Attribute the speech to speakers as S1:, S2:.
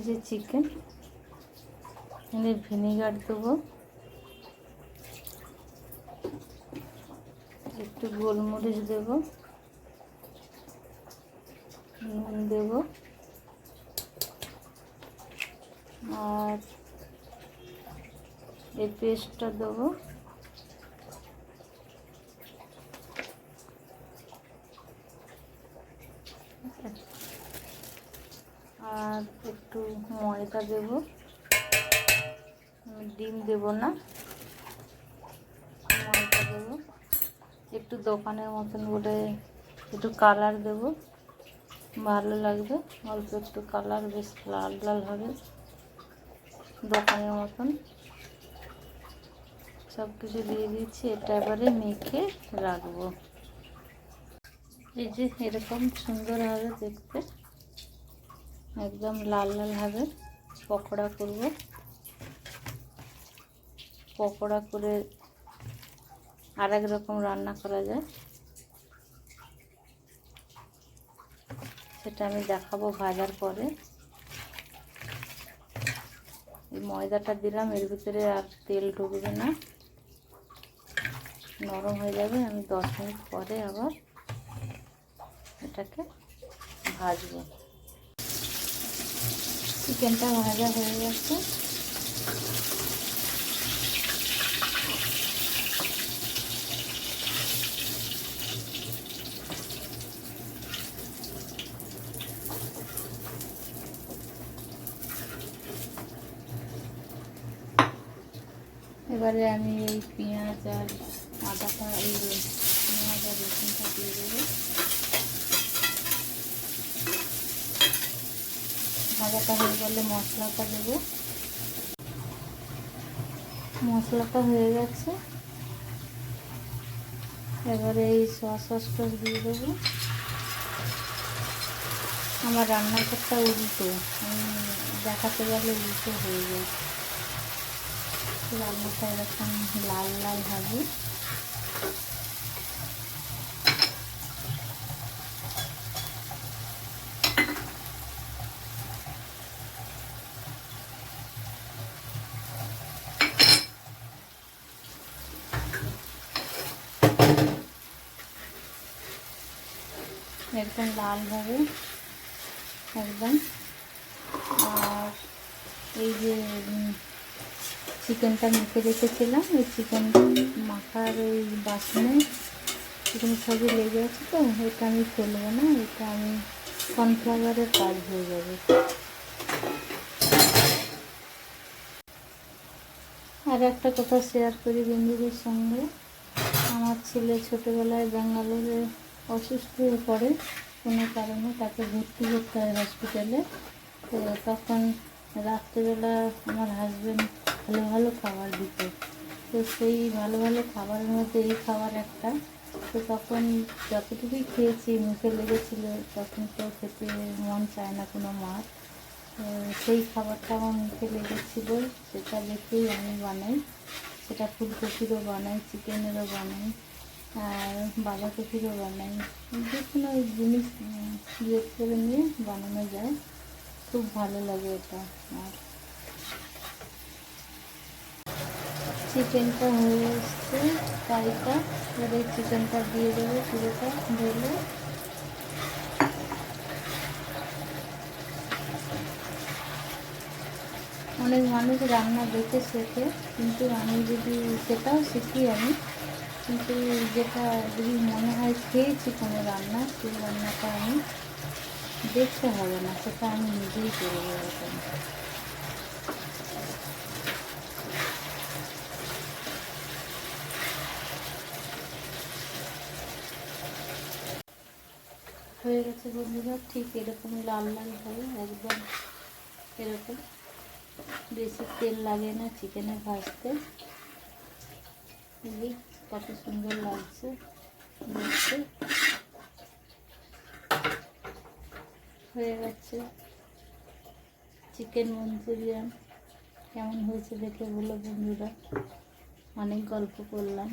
S1: যে চিকেন, এখানে ভিনেগার দেবো, একটু গোলমরিচ দেব, নুন দেব, আর এই পেস্টটা দেবো, আর একটু ময়দা দেব, ডিম দেব না, ময়দা দেব, একটু দোকানের মতন বলে একটু কালার দেব, ভালো লাগবে, অল্প একটু কালার, বেশ লাল লাল হবে দোকানের মতন। সব কিছু দিয়ে দিচ্ছি, এটা এবারে মেখে রাখবো। এই যে এরকম সুন্দর হবে দেখতে, একদম লাল লাল হবে। পকোড়া করব, পকোড়া করে আরেক রকম রান্না করা যায়, সেটা আমি দেখাবো ভাজার পরে। এই ময়দাটা দিলাম, এর ভিতরে আর তেল ঢুকবে না, নরম হয়ে যাবে। আমি 10 মিনিট পরে আবার এটাকে ভাজবো। চিকেনটা ভাজা হয়ে গেছে, এবারে আমি এই পেঁয়াজ আর আদাটা, এই পেঁয়াজ আর রসুনটা দিয়ে দেবো। ভাজাটা হয়ে গেলে মশলাটা দেবো। মশলাটা হয়ে গেছে, এবারে এই সসটা দিয়ে দেবো। আমার রান্নাঘরটা উল্টো, আমি দেখাতে গেলে উল্টো হয়ে যায়। রান্নাটা এরকম লাল লাল হবে। একদম লাল হবে একদম। আর এই যে চিকেনটা মেখে রেখেছিলাম, এই চিকেন মাখার ওই বাসনে চিকেন সবই লেগে আছে, তো এটা আমি ফেলবো না, এটা আমি কর্নফ্লাওয়ারের কাজ হয়ে যাবে। আর একটা কথা শেয়ার করি বন্ধুদের সঙ্গে, আমার ছেলে ছোটোবেলায় ব্যাঙ্গালোরে অসুস্থ হয়ে পড়ে কোনো কারণে, তাকে ভর্তি করতে হয় হসপিটালে। তো তখন রাত্রেবেলা আমার হাজব্যান্ড ভালো ভালো খাবার দিত, তো সেই ভালো ভালো খাবারের মধ্যে এই খাবার একটা। তো তখন যতটুকুই খেয়েছি মুখে লেগেছিলো, তখন তো খেতে মন চায় না কোনো মাছ। সেই খাবারটা আমার মুখে লেগেছিলো, সেটা দেখেই আমি বানাই। সেটা ফুলকপিরও বানাই, চিকেনেরও বানাই, আর বাঁধাকপিরও বানাই, যে কোনো জিনিস ইউজ করে নিয়ে বানানো যায়, খুব ভালো লাগে এটা। আর চিকেনটা হয়ে এসছে ফ্রাইটা, এবারে চিকেনটা দিয়ে দেবো পুরোটা ঢেলে। অনেক মানুষ রান্না দেখে শেখে, কিন্তু আমি যদি সেটাও শিখি আমি, কিন্তু যেটা যদি মনে হয় খেয়েছি কোনো রান্না, সেই রান্নাটা আমি দেখতে হবে না, সেটা আমি নিজেই করে দেবো। হয়ে গেছে বন্ধুরা, ঠিক এরকম লাল লাল হবে একদম, এরকম। বেশি তেল লাগে না চিকেনে ভাজতে। কত সুন্দর লাগছে দেখতে। হয়ে গেছে চিকেন মঞ্চুরিয়ান। কেমন হয়েছে দেখে বলো বন্ধুরা, অনেক গল্প করলাম।